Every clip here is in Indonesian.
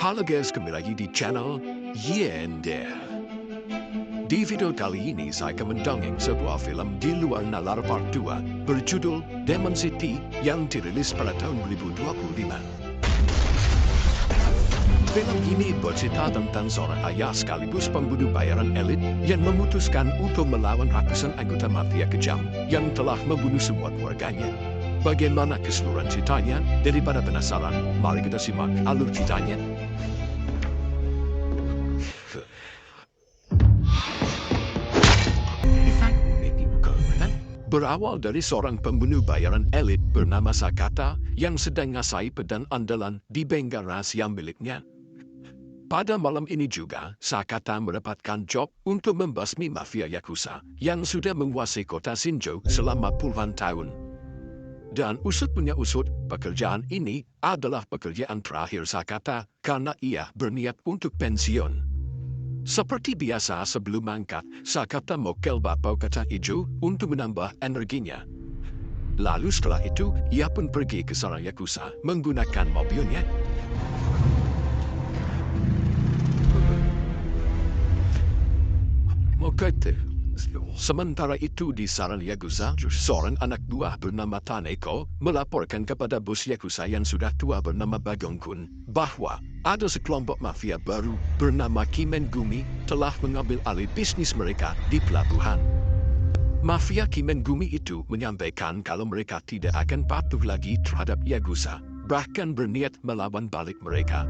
Halo guys, kembali lagi di channel Yender. Di video kali ini saya akan mendongeng sebuah film di luar nalar part 2 berjudul Demon City yang dirilis pada tahun 2025. Film ini bercerita tentang seorang ayah sekaligus pembunuh bayaran elit yang memutuskan untuk melawan ratusan anggota mafia kejam yang telah membunuh semua keluarganya. Bagaimana keseluruhan ceritanya? Daripada penasaran, mari kita simak alur ceritanya. Berawal dari seorang pembunuh bayaran elit bernama Sakata yang sedang ngasai pedang andalan di bengkel rahasia miliknya. Pada malam ini juga, Sakata mendapatkan job untuk membasmi mafia Yakuza yang sudah menguasai kota Shinjo selama puluhan tahun. Dan usut punya usut, pekerjaan ini adalah pekerjaan terakhir Sakata karena ia berniat untuk pensiun. Seperti biasa sebelum mangkat, Sakata mokel bapau kacang hijau untuk menambah energinya. Lalu setelah itu, ia pun pergi ke sarang Yakuza menggunakan mobilnya. Sementara itu di sarang Yakuza, seorang anak buah bernama Taneko melaporkan kepada bos Yakuza yang sudah tua bernama Bagong-kun bahwa ada sekelompok mafia baru bernama Kimengumi telah mengambil alih bisnis mereka di pelabuhan. Mafia Kimengumi itu menyampaikan kalau mereka tidak akan patuh lagi terhadap Yakuza, bahkan berniat melawan balik mereka.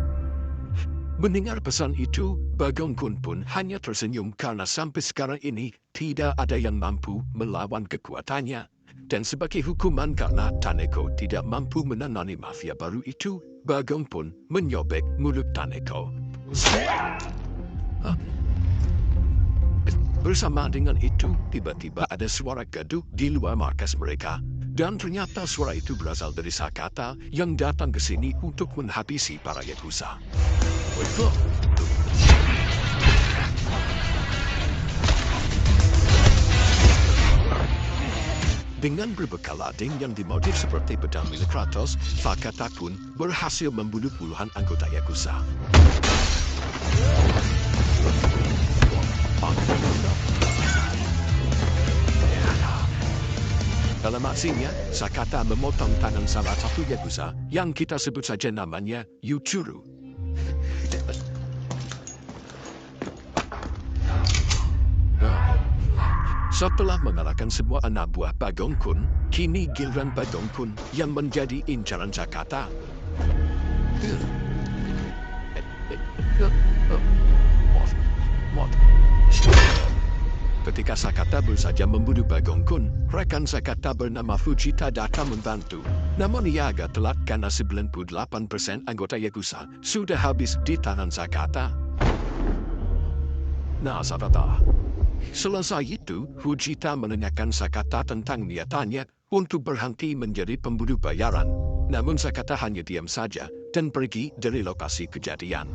Mendengar pesan itu, Bagong-kun pun hanya tersenyum karena sampai sekarang ini tidak ada yang mampu melawan kekuatannya. Dan sebagai hukuman karena Taneko tidak mampu menangani mafia baru itu, Bagong pun menyobek mulut Taneko. Bersama dengan itu, tiba-tiba ada suara gaduh di luar markas mereka. Dan ternyata suara itu berasal dari Sakata yang datang ke sini untuk menghabisi para Yakuza. Dengan berbekal lading yang dimotif seperti pedang milik Kratos, Sakata pun berhasil membunuh puluhan anggota Yakuza. Dalam aksinya, Sakata memotong tangan salah satu Yakuza yang kita sebut saja namanya Yujuru. Setelah mengalahkan semua anak buah Bagong-kun, kini giliran Bagong-kun yang menjadi incaran Sakata. Ketika Sakata baru saja membunuh Bagong-kun, rekan Sakata bernama Fujita datang membantu. Namun ia agak telat karena 98% anggota Yakuza sudah habis di tangan Sakata. Nah, Sakata. Selesai itu, Fujita menanyakan Sakata tentang niatannya untuk berhenti menjadi pembunuh bayaran. Namun Sakata hanya diam saja dan pergi dari lokasi kejadian.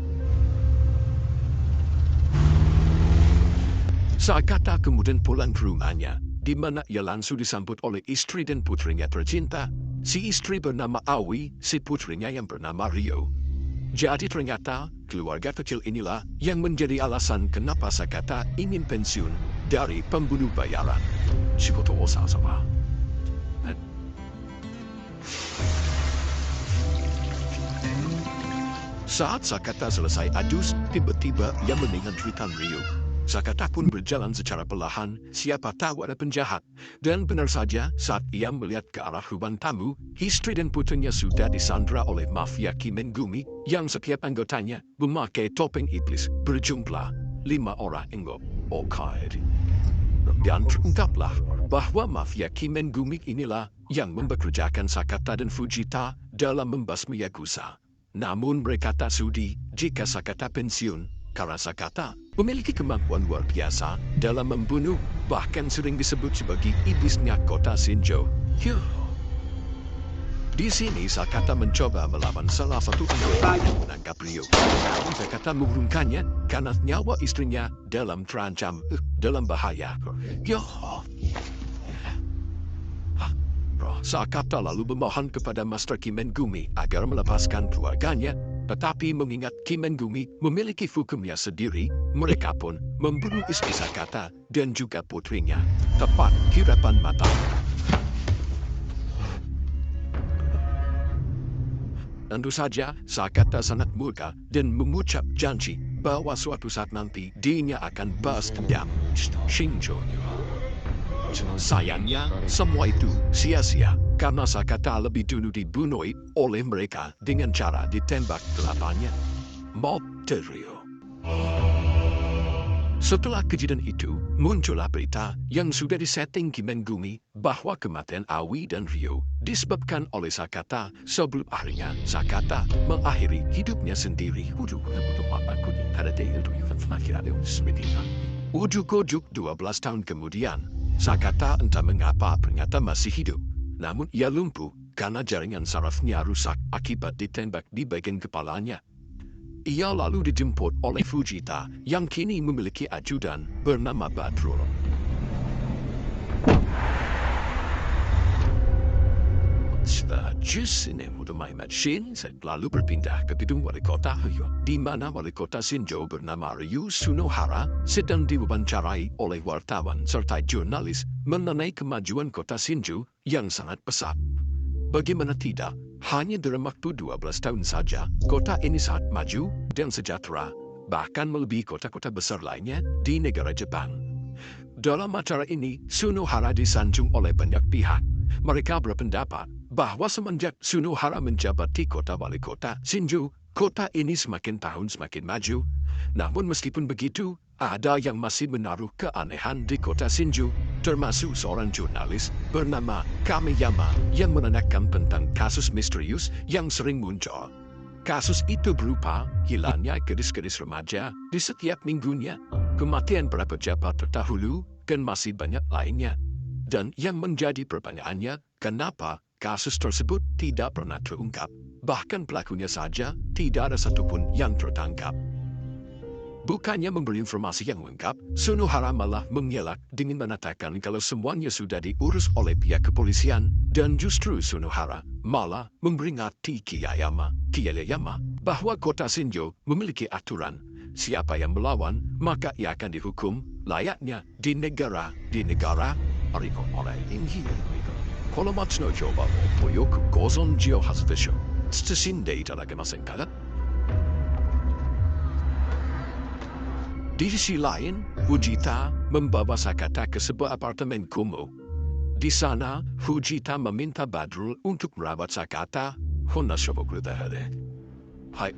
Sakata kemudian pulang ke rumahnya, di mana ia langsung disambut oleh istri dan putrinya tercinta. Si istri bernama Aoi, si putrinya yang bernama Ryo. Jadi ternyata, keluarga kecil inilah yang menjadi alasan kenapa Sakata ingin pensiun dari pembunuh bayaran. Saat Sakata selesai adus, tiba-tiba ia mendengar jeritan Ryo. Sakata pun berjalan secara perlahan, siapa tahu ada penjahat. Dan benar saja, saat ia melihat ke arah ruang tamu, istri dan putrinya sudah disandra oleh mafia Kimengumi yang setiap anggotanya memakai topeng iblis berjumlah 5 orang anggota. Dan terungkaplah bahwa mafia Kimengumi inilah yang mempekerjakan Sakata dan Fujita dalam membasmi Yakuza. Namun mereka tak sudi jika Sakata pensiun. Karena Sakata memiliki kemampuan luar biasa dalam membunuh, bahkan sering disebut sebagai iblisnya kota Shinjo. Di sini Sakata mencoba melawan salah satu anggota yang menangkap Ryo. Sakata mengurungkannya karena nyawa istrinya dalam terancam, dalam bahaya. Sakata lalu memohon kepada Master Kimengumi agar melepaskan keluarganya. Tetapi mengingat Kimengumi memiliki hukumnya sendiri, mereka pun membunuh istri Sakata dan juga putrinya, tepat di hadapan mata. Tentu saja, Sakata sangat murka dan mengucap janji bahwa suatu saat nanti dirinya akan balas dendam. Shinjo. Sayangnya, semua itu sia-sia karena Sakata lebih dulu dibunuh oleh mereka dengan cara ditembak telapannya. Terio. Setelah kejadian itu, muncullah berita yang sudah disetting Kimengumi bahwa kematian Aoi dan Ryo disebabkan oleh Sakata sebelum akhirnya Sakata mengakhiri hidupnya sendiri. Ujuk-ujuk 12 tahun kemudian, Sakata entah mengapa ternyata masih hidup. Namun ia lumpuh karena jaringan sarafnya rusak akibat ditembak di bagian kepalanya. Ia lalu dijemput oleh Fujita yang kini memiliki ajudan bernama Badrul. Setelah ini mudah machine lalu berpindah ke gedung wali kota di mana wali kota Shinjo bernama Ryu Sunohara sedang diwawancarai oleh wartawan serta jurnalis mengenai kemajuan kota Shinjo yang sangat pesat. Bagaimana tidak, hanya dalam waktu 12 tahun saja, kota ini sangat maju dan sejahtera, bahkan melebihi kota-kota besar lainnya di negara Jepang. Dalam acara ini, Sunohara disanjung oleh banyak pihak. Mereka berpendapat bahwa semenjak Sunohara menjabati kota wali kota Shinjo, kota ini semakin tahun semakin maju. Namun meskipun begitu, ada yang masih menaruh keanehan di kota Shinjo, termasuk seorang jurnalis bernama Kamiyama yang menanyakan tentang kasus misterius yang sering muncul. Kasus itu berupa hilangnya gadis-gadis remaja di setiap minggunya, kematian para pejabat terdahulu, dan masih banyak lainnya. Dan yang menjadi pertanyaannya, kenapa kasus tersebut tidak pernah terungkap? Bahkan pelakunya saja tidak ada satupun yang tertangkap. Bukannya memberi informasi yang lengkap, Sunohara malah mengelak dengan mengatakan kalau semuanya sudah diurus oleh pihak kepolisian, dan justru Sunohara malah memperingati Kiyayama bahwa kota Shinjo memiliki aturan. Siapa yang melawan, maka ia akan dihukum layaknya di negara Ariko oleh Inhi. Kalau matsuno joba mo yoku gozonji o hazu desho. Tsutsushinde itadakemasen ka? Di sisi lain, Fujita membawa Sakata ke sebuah apartemen kumuh. Di sana, Fujita meminta Badrul untuk merawat Sakata. Hai.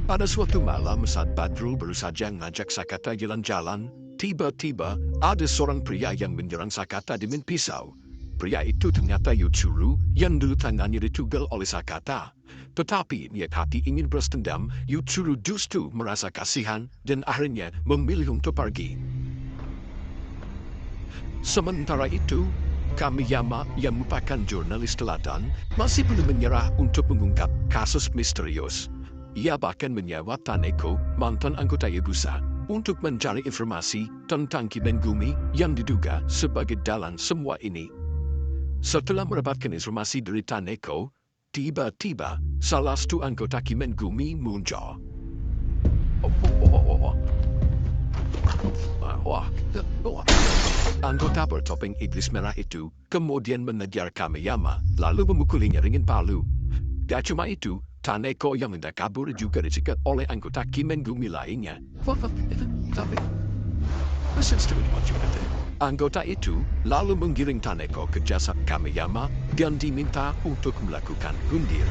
Pada suatu malam saat Badrul baru saja ngajak Sakata jalan-jalan, tiba-tiba ada seorang pria yang menyerang Sakata dengan pisau. Pria itu ternyata Yutsuru yang dulu tangannya ditugal oleh Sakata. Tetapi niat hati ingin balas dendam, Yutsuru justru merasa kasihan dan akhirnya memilih untuk pergi. Sementara itu, Kamiyama yang merupakan jurnalis teladan masih belum menyerah untuk mengungkap kasus misterius. Ia bahkan menyewa Taneko, mantan anggota Yakuza, untuk mencari informasi tentang Kimengumi yang diduga sebagai dalang semua ini. Setelah mendapatkan informasi dari Taneko, tiba-tiba salah satu anggota Kimengumi muncul. Anggota bertopeng iblis merah itu kemudian mengejar Kamiyama lalu memukulinya dengan palu. Gak cuma itu, Taneko yang hendak kabur juga dicegat oleh anggota Kimengumi lainnya. Anggota itu lalu menggiring Taneko ke jasad Kamiyama dan diminta untuk melakukan gundir.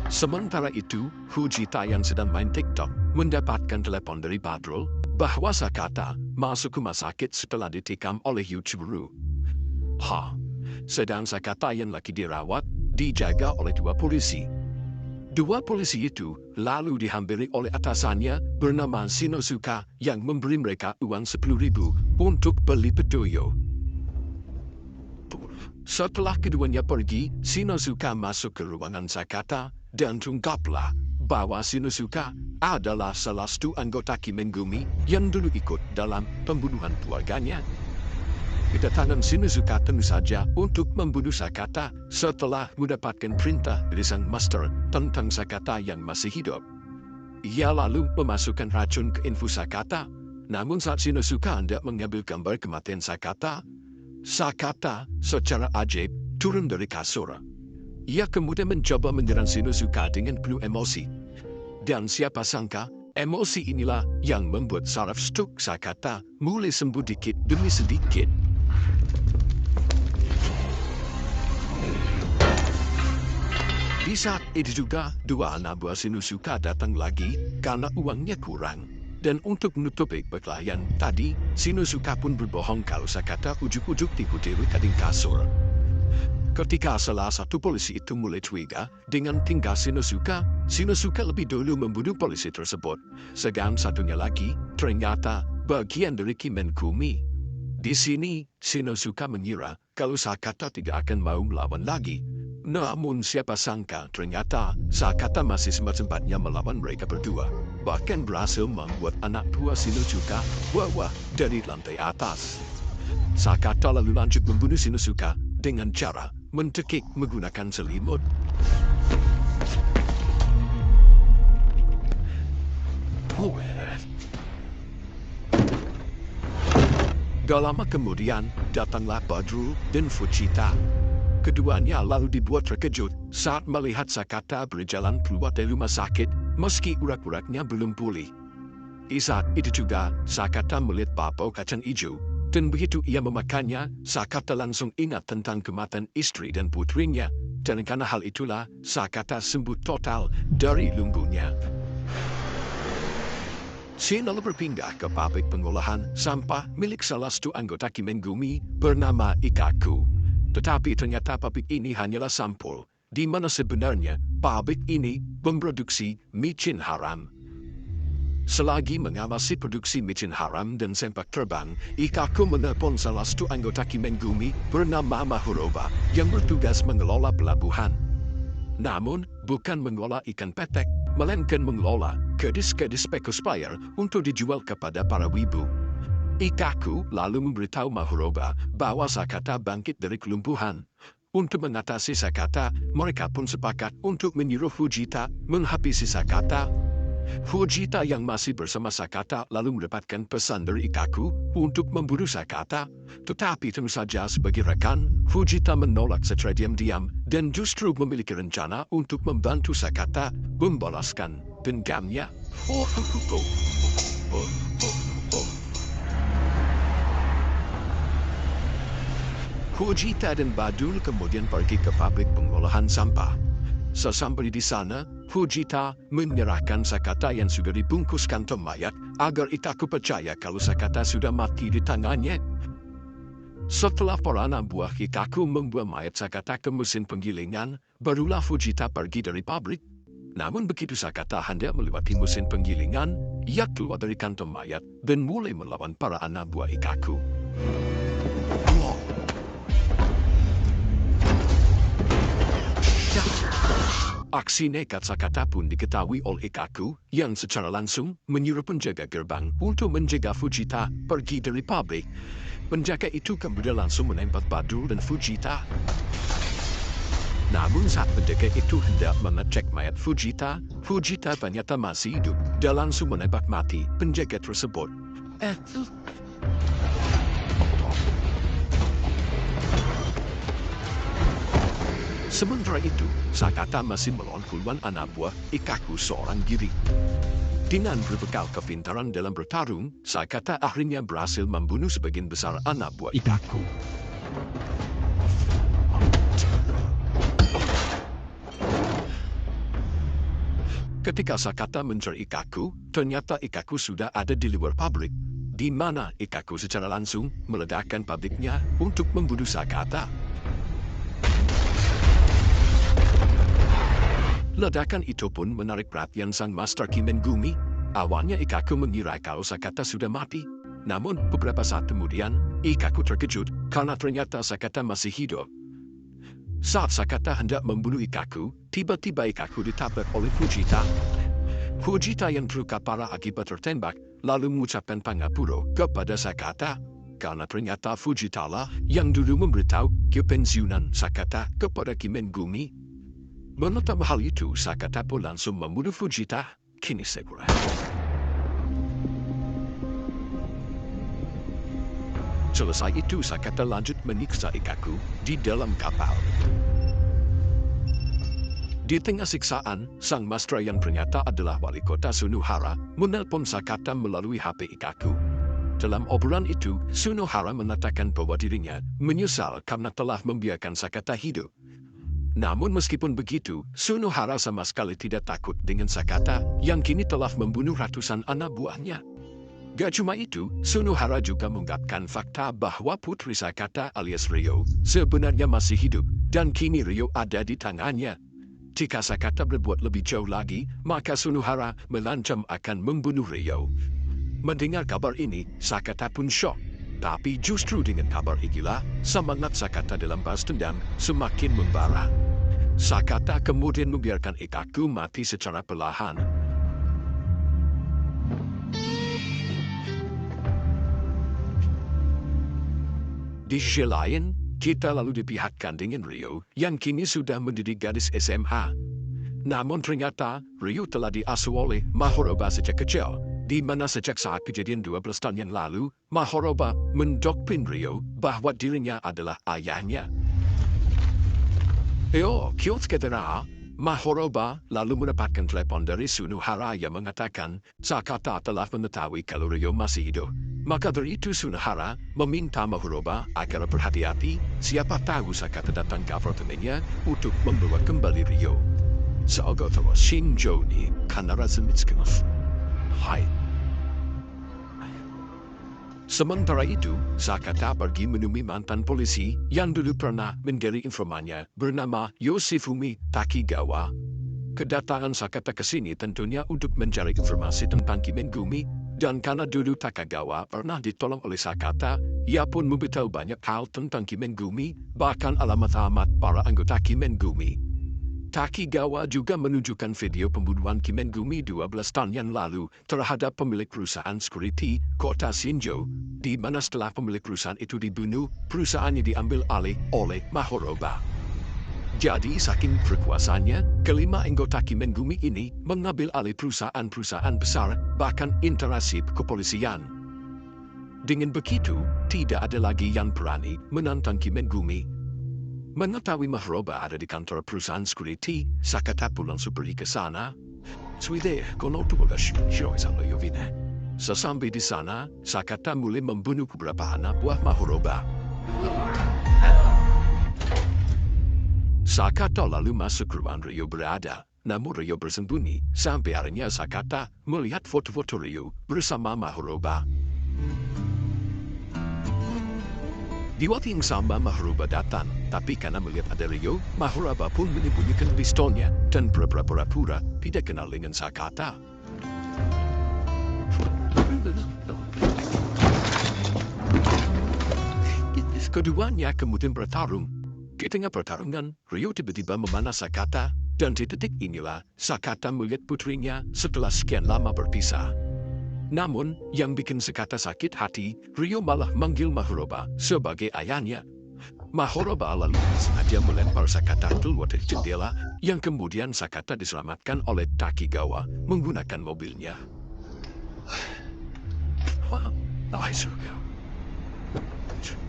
Sementara itu, Fujita yang sedang main TikTok mendapatkan telepon dari Badrul bahwa Sakata masuk rumah sakit setelah ditikam oleh Yutsuru. Sedang Sakata yang lagi dirawat dijaga oleh dua polisi. Dua polisi itu lalu dihampiri oleh atasannya bernama Shinosuka yang memberi mereka uang 10.000 untuk beli pedoyo. Setelah keduanya pergi, Shinosuka masuk ke ruangan Sakata dan terungkaplah bahwa Shinosuka adalah salah satu anggota Kimengumi yang dulu ikut dalam pembunuhan keluarganya. Kedatangan Shinosuka tentu saja untuk membunuh Sakata setelah mendapatkan perintah dari sang master tentang Sakata yang masih hidup. Ia lalu memasukkan racun ke infus Sakata. Namun saat Shinosuka hendak mengambil gambar kematian Sakata, Sakata secara ajaib turun dari kasur. Ia kemudian mencoba menyerang Shinosuka dengan penuh emosi. Dan siapa sangka, emosi inilah yang membuat saraf stroke Sakata mulai sembuh dikit demi sedikit. Di saat itu juga, dua anak buah Shinosuka datang lagi karena uangnya kurang. Dan untuk menutupi perkelahian tadi, Shinosuka pun berbohong kalau Sakata ujuk-ujuk tipu-tipu di kasur. Ketika salah satu polisi itu mulai curiga dengan tingkah Shinosuka, Shinosuka lebih dulu membunuh polisi tersebut. Sedang satunya lagi, ternyata bagian dari Kimenkumi. Di sini, Shinosuka mengira kalau Sakata tidak akan mau melawan lagi. Namun siapa sangka ternyata Sakata masih sempat-sempatnya melawan mereka berdua. Bahkan berhasil membuat anak buah Shinosuka wawah dari lantai atas. Sakata lalu lanjut membunuh Shinosuka dengan cara mentekik menggunakan selimut. Gak lama kemudian datanglah Badrul dan Fujita. Keduanya lalu dibuat terkejut saat melihat Sakata berjalan keluar dari rumah sakit meski urat-uratnya belum pulih. Di saat itu juga Sakata melihat bapau kacang hijau dan begitu ia memakannya, Sakata langsung ingat tentang kematian istri dan putrinya. Dan karena hal itulah Sakata sembuh total dari lumpuhnya. Shin lalu berpindah ke pabrik pengolahan sampah milik salah satu anggota Kimenkumi bernama Ikkaku. Tetapi ternyata pabrik ini hanyalah sampul, di mana sebenarnya pabrik ini memproduksi micin haram. Selagi mengawasi produksi micin haram dan sempak terbang, Ikkaku menelpon salah satu anggota Kimenkumi bernama Mahuroba yang bertugas mengelola pelabuhan. Namun, bukan mengelola ikan petek, melainkan mengelola kedis-kedis Pecospire untuk dijual kepada para wibu. Ikkaku lalu memberitahu Mahuroba bahwa Sakata bangkit dari kelumpuhan. Untuk mengatasi Sakata, mereka pun sepakat untuk menyuruh Fujita menghabisi Sakata. Fujita yang masih bersama Sakata lalu mendapatkan pesan dari Ikkaku untuk membunuh Sakata. Tetapi tentu saja sebagai rekan, Fujita menolak secara diam-diam dan justru memiliki rencana untuk membantu Sakata membalaskan dendamnya. Fujita dan Badrul kemudian pergi ke pabrik pengolahan sampah. Sesampai di sana, Fujita menyerahkan Sakata yang sudah dibungkus kantong mayat agar Ikkaku percaya kalau Sakata sudah mati di tangannya. Setelah para anak buah Ikkaku membawa mayat Sakata ke mesin penggilingan, barulah Fujita pergi dari pabrik. Namun begitu Sakata hendak melewati mesin penggilingan, ia keluar dari kantong mayat dan mulai melawan para anak buah Ikkaku. Aksi nekat Sakata pun diketahui oleh Ikkaku yang secara langsung menyuruh penjaga gerbang untuk menjaga Fujita pergi dari pabrik. Penjaga itu kemudian langsung menembak Badrul dan Fujita. Namun saat penjaga itu hendak mengecek mayat Fujita, Fujita ternyata masih hidup dan langsung menembak mati penjaga tersebut. Sementara itu, Sakata masih melawan puluhan anak buah Ikkaku seorang diri. Dengan berbekal kepintaran dalam bertarung, Sakata akhirnya berhasil membunuh sebagian besar anak buah Ikkaku. Ketika Sakata mencari Ikkaku, ternyata Ikkaku sudah ada di luar pabrik, di mana Ikkaku secara langsung meledakkan pabriknya untuk membunuh Sakata. Ledakan itu pun menarik perhatian sang Master Kimenkumi. Awalnya Ikkaku mengira kalau Sakata sudah mati. Namun beberapa saat kemudian, Ikkaku terkejut karena ternyata Sakata masih hidup. Saat Sakata hendak membunuh Ikkaku, tiba-tiba Ikkaku ditabrak oleh Fujita. Fujita yang terluka parah akibat tertembak, lalu mengucapkan pangapura kepada Sakata. karena ternyata Fujitala yang dulu memberitahu kepensiunan Sakata kepada Kimengumi. Menetap hal itu, Sakata pun langsung membunuh Fujita. Kini segera. Selesai itu, Sakata lanjut menyiksa Ikaku di dalam kapal. Di tengah siksaan, sang Mastra yang ternyata adalah wali kota Sunohara menelpon Sakata melalui HP Ikaku. Dalam obrolan itu, Sunohara mengatakan bahwa dirinya menyesal karena telah membiarkan Sakata hidup. Namun meskipun begitu, Sunohara sama sekali tidak takut dengan Sakata yang kini telah membunuh ratusan anak buahnya. Gak cuma itu, Sunohara juga mengungkapkan fakta bahwa putri Sakata alias Ryo sebenarnya masih hidup dan kini Ryo ada di tangannya. Jika Sakata berbuat lebih jauh lagi, maka Sunohara mengancam akan membunuh Ryo. Mendengar kabar ini, Sakata pun syok. Tapi justru dengan kabar inilah, semangat Sakata dalam balas dendam semakin membara. Sakata kemudian membiarkan Ikaku mati secara perlahan. Di sisi lain, kita lalu dipihakkan dengan Ryo yang kini sudah mendidik gadis SMA. Namun ternyata Ryo telah diasuh oleh Mahoroba sejak kecil, di mana sejak saat kejadian 12 tahun yang lalu, Mahoroba mendoktrin Ryo bahwa dirinya adalah ayahnya. Kyotsketera, Mahoroba lalu mendapatkan telepon dari Sunohara yang mengatakan Sakata telah mengetahui kalau Ryo masih hidup. Maka dari itu Sunohara meminta Mahoroba agar berhati-hati, siapa tahu Sakata datang ke apartemennya untuk membawa kembali Ryo. Seogoto Shinjo ni kanarazu mitsukimasu. Hai. Sementara itu, Sakata pergi menemui mantan polisi yang dulu pernah menjadi informannya bernama Yoshifumi Takigawa. Kedatangan Sakata ke sini tentunya untuk mencari informasi tentang Kimengumi, dan karena dulu Takigawa pernah ditolong oleh Sakata, ia pun memberitahu banyak hal tentang Kimengumi, bahkan alamat-alamat para anggota Kimengumi. Takigawa juga menunjukkan video pembunuhan Kimengumi 12 tahun yang lalu terhadap pemilik perusahaan security kota Shinjo, di mana setelah pemilik perusahaan itu dibunuh, perusahaannya diambil alih oleh Mahoroba. Jadi saking berkuasanya, kelima anggota Kimengumi ini mengambil alih perusahaan-perusahaan besar, bahkan interaksi kepolisian. Dengan begitu, tidak ada lagi yang berani menantang Kimengumi. Mengetahui Mahoroba ada di kantor perusahaan security, Sakata pun langsung pergi ke sana. Suide, kono tuwa ga Shiroi-san no yobine. Sesampai di sana, Sakata mulai membunuh beberapa anak buah Mahoroba. Sakata lalu masuk ke ruang Ryo berada, namun Ryo bersembunyi. Sampai akhirnya Sakata melihat foto-foto Ryo bersama Mahoroba. Di waktu yang sama Mahoroba datang, tapi karena melihat ada Ryo, Mahoroba pun menyembunyikan pistolnya dan pura-pura tidak kenal dengan Sakata. Keduanya kemudian bertarung. Di tengah pertarungan, Ryo tiba-tiba memanah Sakata, dan di detik inilah Sakata melihat putrinya setelah sekian lama berpisah. Namun, yang bikin Sakata sakit hati, Ryo malah manggil Mahoroba sebagai ayahnya. Mahoroba lalu sengaja melempar Sakata keluar dari jendela, yang kemudian Sakata diselamatkan oleh Takigawa menggunakan mobilnya.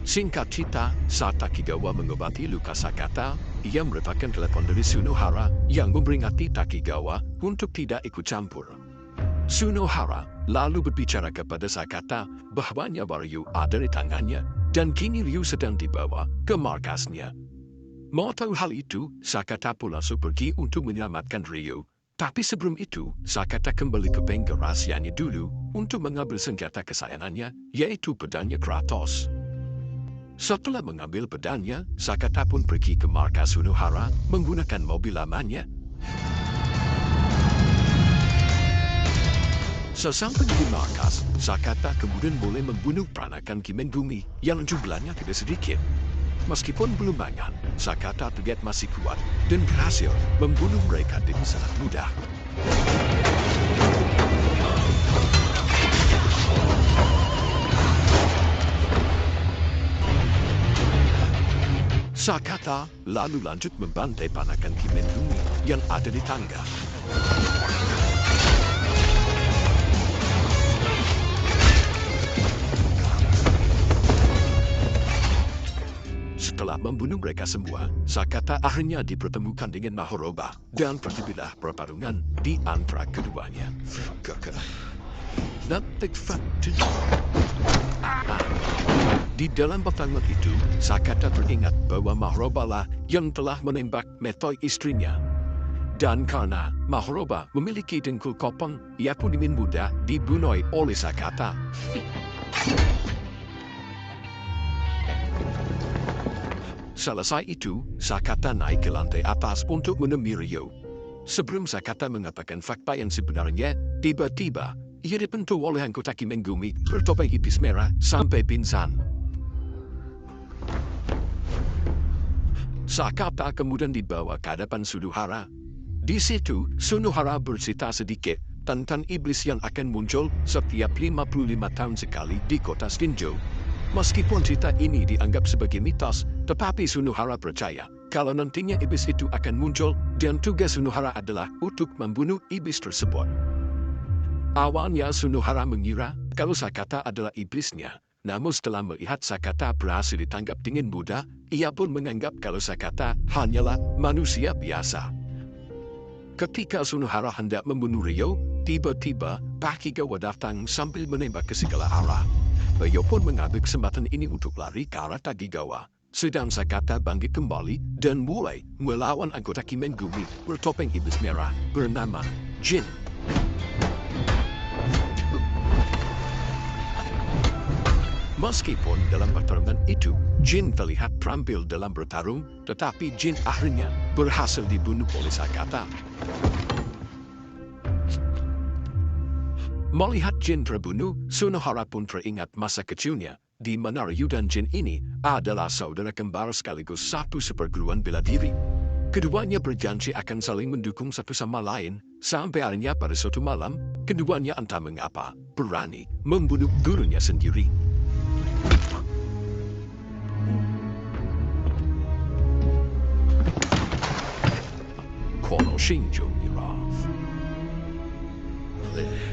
Singkat cerita, saat Takigawa mengobati luka Sakata, ia mendapatkan telepon dari Sunohara yang memperingati Takigawa untuk tidak ikut campur. Sunohara lalu berbicara kepada Sakata bahwa nyawa Ryo ada di tangannya, dan kini Ryo sedang dibawa ke markasnya. Mau tahu hal itu, Sakata pun langsung pergi untuk menyelamatkan Ryo. Tapi sebelum itu, Sakata kembali ke bengkel rahasianya dulu untuk mengambil senjata kesayangannya, yaitu pedangnya Kratos. Setelah mengambil pedangnya, Sakata pun pergi ke markas Sunohara menggunakan mobil lamanya. Sesampai di markas, Sakata kemudian mulai membunuh peranakan Kimengumi yang jumlahnya tidak sedikit. Meskipun belum banyak, Sakata terlihat masih kuat dan berhasil membunuh mereka dengan sangat mudah. Sakata lalu lanjut membantai panakan Kimengumi yang ada di tangga. Setelah membunuh mereka semua, Sakata akhirnya dipertemukan dengan Mahoroba dan terjadilah pertarungan di antara keduanya. Di dalam pertarungan itu, Sakata teringat bahwa Mahoroba lah yang telah menembak Metoi istrinya. Dan karena Mahoroba memiliki dengkul kopong, ia pun ingin mudah dibunuh oleh Sakata. Selesai itu, Sakata naik ke lantai atas untuk menemui Ryo. Sebelum Sakata mengatakan fakta yang sebenarnya, tiba-tiba ia dipentul oleh anggota Kimengumi bertopeng hipis merah sampai pingsan. Sakata kemudian dibawa ke hadapan Sunohara. Di situ, Sunohara bercerita sedikit tentang iblis yang akan muncul setiap 55 tahun sekali di kota Shinjo. Meskipun cerita ini dianggap sebagai mitos, tetapi Sunohara percaya kalau nantinya iblis itu akan muncul dan tugas Sunohara adalah untuk membunuh iblis tersebut. Awalnya Sunohara mengira kalau Sakata adalah iblisnya, namun setelah melihat Sakata berhasil ditangkap dengan mudah, ia pun menganggap kalau Sakata hanyalah manusia biasa. Ketika Sunohara hendak membunuh Ryo, tiba-tiba Takigawa datang sambil menembak ke segala arah. Ryo pun mengambil kesempatan ini untuk lari ke arah Takigawa. Sedang Sakata bangkit kembali dan mulai melawan anggota Kimengumi bertopeng iblis merah bernama Jin. Meskipun dalam pertarungan itu, Jin terlihat terampil dalam bertarung, tetapi Jin akhirnya berhasil dibunuh oleh Sakata. Melihat Jin terbunuh, Sunohara pun teringat masa kecilnya, di mana Ryo dan Jin ini adalah saudara kembar sekaligus satu seperguruan bela diri. Keduanya berjanji akan saling mendukung satu sama lain, sampai akhirnya pada suatu malam, keduanya entah mengapa berani membunuh gurunya sendiri. Kono Shinjo Miraf.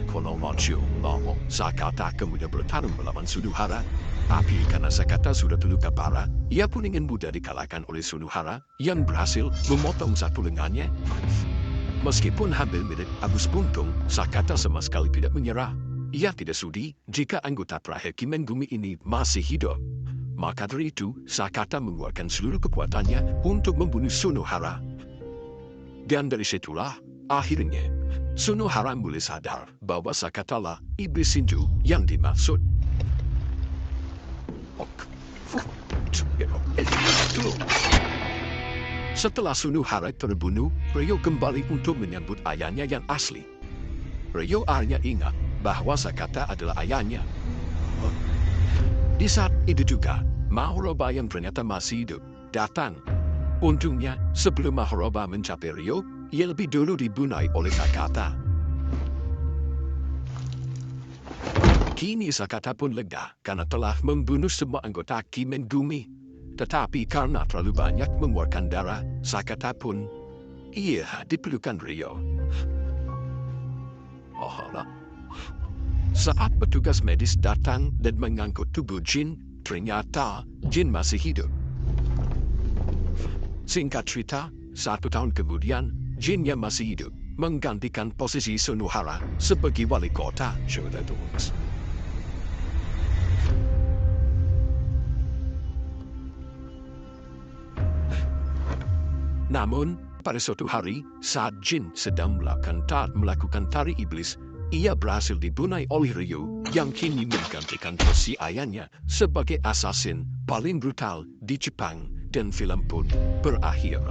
Kono Macho Lamo. Sakata kemudian bertarung melawan Sunohara. Tapi karena Sakata sudah terluka parah, ia pun ingin mudah dikalahkan oleh Sunohara yang berhasil memotong satu lengannya. Meskipun hampir mirip Abus Buntung, Sakata sama sekali tidak menyerah. Ia tidak sudi jika anggota terakhir Kimengumi ini masih hidup. Maka dari itu, Sakata mengeluarkan seluruh kekuatannya untuk membunuh Sunohara. Dan dari situlah, akhirnya, Sunohara mulai sadar bahwa Sakata lah iblis Shinjo yang dimaksud. Setelah Sunohara terbunuh, Ryo kembali untuk menyambut ayahnya yang asli. Ryo akhirnya ingat bahwa Sakata adalah ayahnya. Di saat itu juga, Mahoroba yang ternyata masih hidup datang. Untungnya, sebelum Mahoroba mencapai Ryo, ia lebih dulu dibunuh oleh Sakata. Kini Sakata pun lega karena telah membunuh semua anggota Kimengumi. Tetapi karena terlalu banyak mengeluarkan darah, Sakata pun dipelukan Ryo. Saat petugas medis datang dan mengangkut tubuh Jin, ternyata Jin masih hidup. Singkat cerita, 1 tahun kemudian, Jin yang masih hidup menggantikan posisi Sunohara sebagai wali kota. Namun, pada suatu hari, saat Jin sedang melakukan tari iblis, ia berhasil dibunuh oleh Ryo yang kini menggantikan posisi ayahnya sebagai assassin paling brutal di Jepang, dan film pun berakhir.